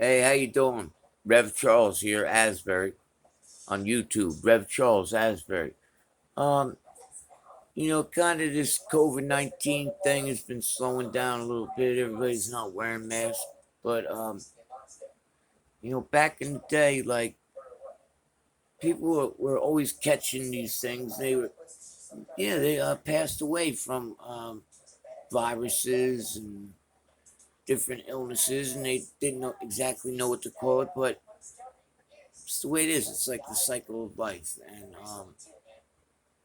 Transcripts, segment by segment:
Hey, how you doing? Rev Charles here, Asbury, on YouTube. Rev Charles Asbury. Um, kind of this COVID-19 thing has been slowing down a little bit. Everybody's not wearing masks, but back in the day, like people were always catching these things. They passed away from viruses and different illnesses, and they didn't exactly know what to call it, but it's the way it is. It's like the cycle of life, and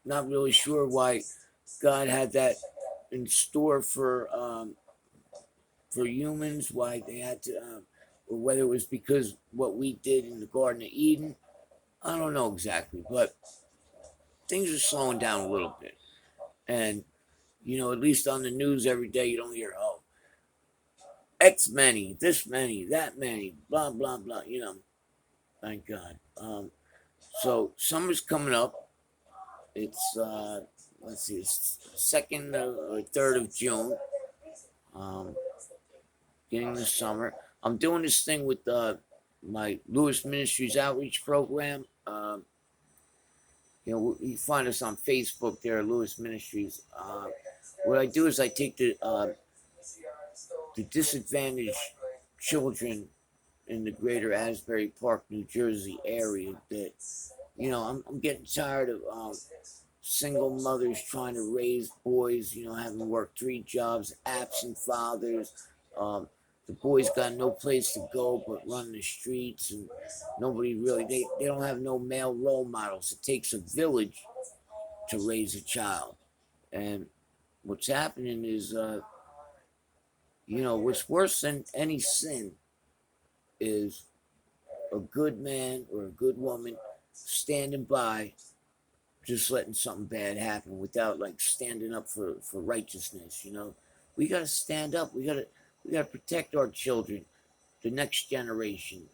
not really sure why God had that in store for humans. Why they had to, or whether it was because what we did in the Garden of Eden. I don't know exactly, but things are slowing down a little bit. And at least on the news every day, you don't hear X many, this many, that many, blah blah blah. Thank God. So summer's coming up. It's let's see, it's second or third of June. Um, Getting the summer. I'm doing this thing with my Lewis Ministries outreach program. You find us on Facebook there, Lewis Ministries. What I do is I take the disadvantaged children in the greater Asbury Park, New Jersey area that, I'm getting tired of single mothers trying to raise boys, having worked three jobs, absent fathers. Um, the boys got no place to go but run the streets, and nobody really, they don't have no male role models. It takes a village to raise a child. And what's happening is, what's worse than any sin is a good man or a good woman standing by just letting something bad happen without like standing up for righteousness. We got to stand up. We got to protect our children, the next generation.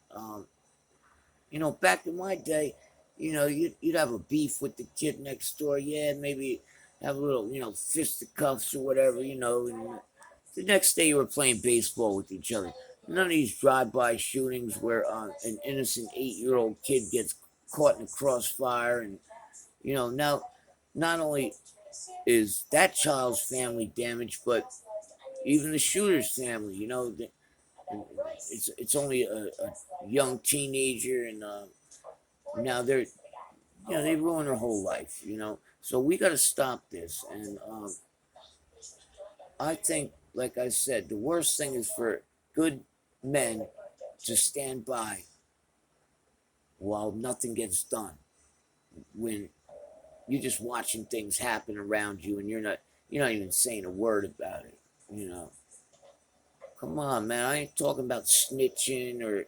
Back in my day, you'd have a beef with the kid next door. Yeah, maybe have a little, fisticuffs or whatever. And the next day you were playing baseball with each other. None of these drive-by shootings where an innocent 8-year-old kid gets caught in a crossfire. And now not only is that child's family damaged, but even the shooter's family. It's only a young teenager, and now they ruin their whole life. So we got to stop this, and I think, like I said, the worst thing is for good men to stand by while nothing gets done. When you're just watching things happen around you, and you're not even saying a word about it. You know, come on, man. I ain't talking about snitching or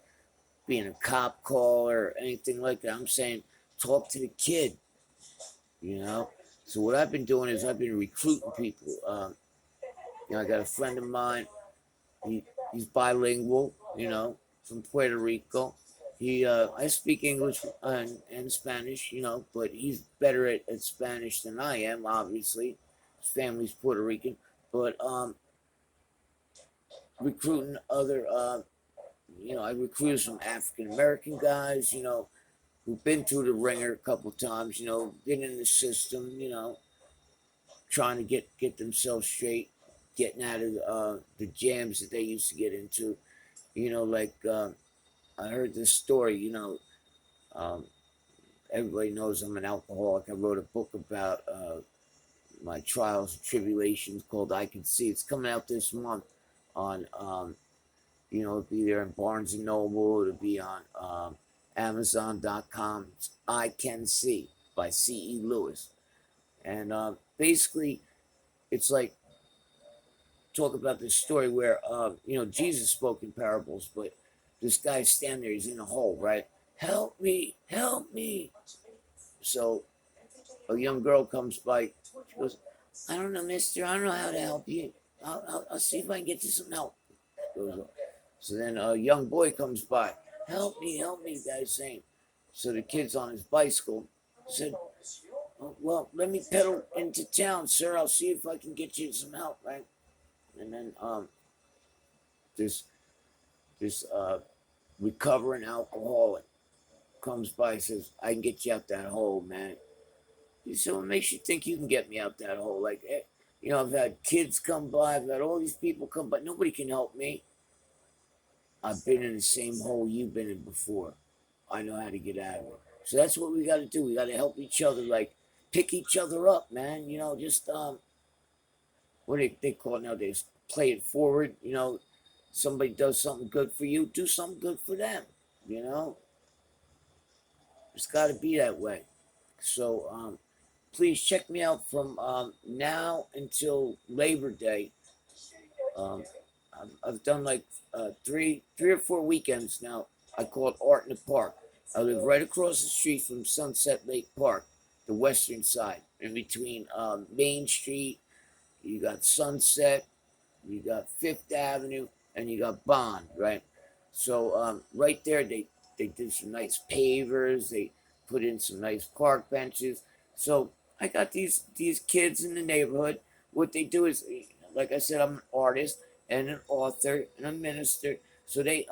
being a cop call or anything like that. I'm saying talk to the kid. You know. So what I've been doing is I've been recruiting people. I got a friend of mine. He's bilingual. From Puerto Rico. I speak English and Spanish. But he's better at Spanish than I am. Obviously, his family's Puerto Rican. But recruiting other, I recruited some African American guys. Who've been through the ringer a couple times. Been in the system. Trying to get themselves straight, getting out of the jams that they used to get into. Like I heard this story. Um, Everybody knows I'm an alcoholic. I wrote a book about my trials and tribulations called I Can See. It's coming out this month on, it'll be there in Barnes and Noble. It'll be on Amazon.com. It's I Can See by C.E. Lewis. And basically, it's like talk about this story where, Jesus spoke in parables, but this guy's standing there. He's in a hole, right? Help me, help me. So a young girl comes by. She goes, I don't know, mister. I don't know how to help you. I'll see if I can get you some help. So then a young boy comes by. Help me, the guy's saying. So the kid's on his bicycle. Said, oh, well, let me pedal into town, sir. I'll see if I can get you some help, right? And then this recovering alcoholic comes by and says, I can get you out that hole, man. So it makes you think you can get me out that hole. Like, I've had kids come by, I've had all these people come by. Nobody can help me. I've been in the same hole you've been in before. I know how to get out of it. So that's what we got to do. We got to help each other, like pick each other up, man. Just what do they call it nowadays? Play it forward. Somebody does something good for you, do something good for them. You know, it's got to be that way. So please check me out from now until Labor Day. I've done like three or four weekends now. I call it Art in the Park. I live right across the street from Sunset Lake Park, the western side, in between Main Street. You got Sunset, you got Fifth Avenue, and you got Bond, right? So right there, they did some nice pavers. They put in some nice park benches. So I got these kids in the neighborhood. What they do is, like I said, I'm an artist and an author and a minister. So they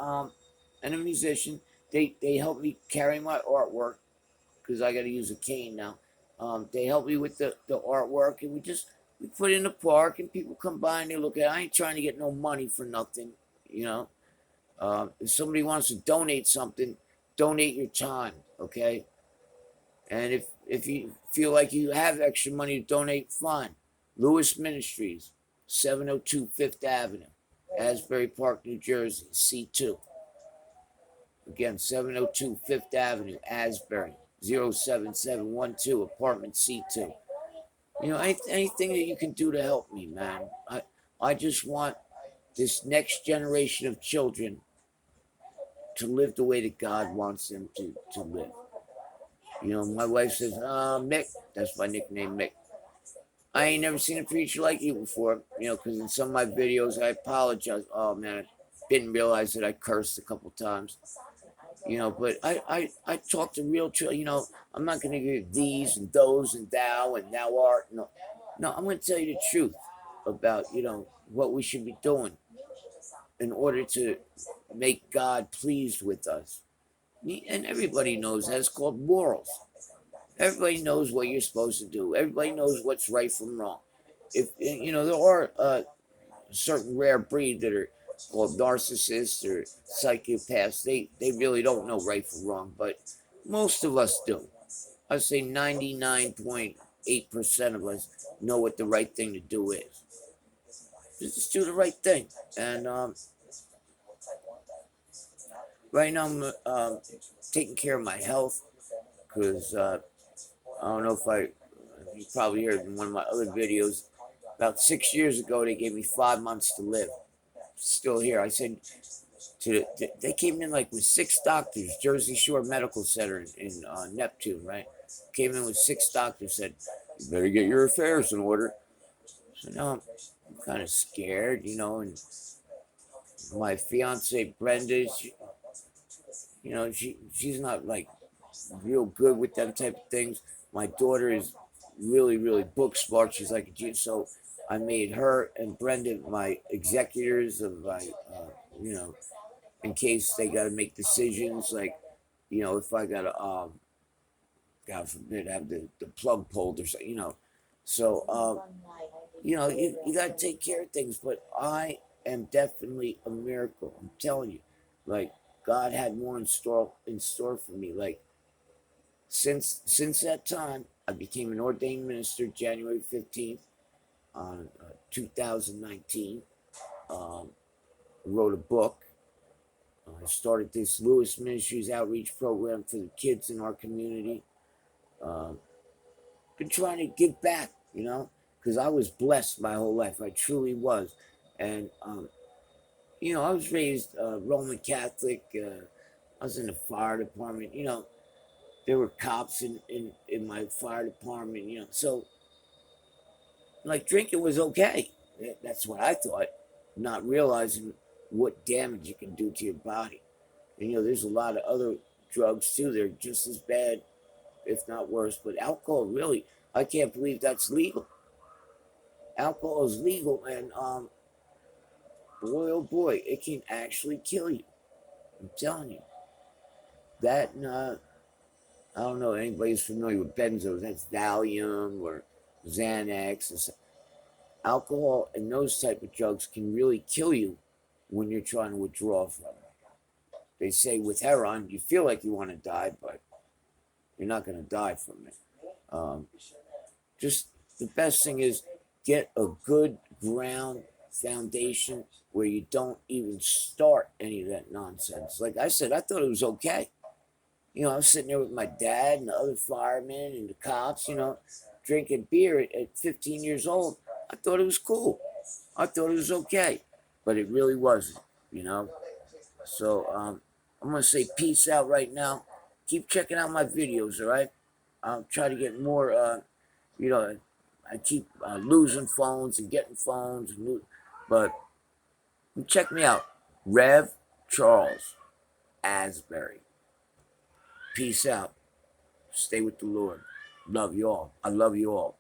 and a musician. They help me carry my artwork because I got to use a cane now. They help me with the artwork, and we put in the park, and people come by and they look at it. I ain't trying to get no money for nothing, you know. If somebody wants to donate something, donate your time, okay? And if you feel like you have extra money to donate, fine. Lewis Ministries, 702 Fifth Avenue, Asbury Park, New Jersey, C2. Again, 702 Fifth Avenue, Asbury, 07712, apartment C2. Anything that you can do to help me, man. I just want this next generation of children to live the way that God wants them to live. My wife says, Mick, that's my nickname, Mick. I ain't never seen a preacher like you before, because in some of my videos, I apologize. Oh, man, I didn't realize that I cursed a couple times. But I talk to real children. I'm not going to give these and those and thou and thou art. No, I'm going to tell you the truth about, what we should be doing in order to make God pleased with us. And everybody knows that. It's called morals. Everybody knows what you're supposed to do. Everybody knows what's right from wrong. There are a certain rare breed that are called narcissists or psychopaths. They really don't know right from wrong, but most of us do. I'd say 99.8% of us know what the right thing to do is. Just do the right thing. And right now I'm taking care of my health because I don't know if you probably heard in one of my other videos, about 6 years ago, they gave me 5 months to live. Still here. I said, they came in like with 6 doctors, Jersey Shore Medical Center in Neptune, right? Came in with 6 doctors, said, you better get your affairs in order. So now I'm kind of scared, and my fiance Brenda, she's not like real good with that type of things. My daughter is really, really book smart. She's like a genius. So I made her and Brenda my executors of my, in case they got to make decisions. Like, if I got to, God forbid, have the plug pulled or something, So, you got to take care of things. But I am definitely a miracle. I'm telling you. Like, God had more in store for me. Like, since that time, I became an ordained minister January 15th, 2019. Wrote a book. I started this Lewis Ministries outreach program for the kids in our community. Been trying to give back, because I was blessed my whole life. I truly was. And, I was raised Roman Catholic. I was in the fire department. There were cops in my fire department, So, like, drinking was okay. That's what I thought, not realizing what damage it can do to your body. And, there's a lot of other drugs, too. They're just as bad, if not worse. But alcohol, really, I can't believe that's legal. Alcohol is legal, and boy, oh boy, it can actually kill you. I'm telling you. That, I don't know if anybody's familiar with benzos. That's Valium or Xanax. Alcohol and those type of drugs can really kill you when you're trying to withdraw from it. They say with heroin, you feel like you want to die, but you're not going to die from it. Um, just the best thing is get a good ground foundation where you don't even start any of that nonsense. Like I said, I thought it was okay. I was sitting there with my dad and the other firemen and the cops, drinking beer at 15 years old. I thought it was cool. I thought it was okay, but it really wasn't. So I'm going to say peace out right now. Keep checking out my videos, all right? I'll try to get more, I keep losing phones and getting phones, but check me out. Rev Charles Asbury. Peace out. Stay with the Lord. Love you all. I love you all.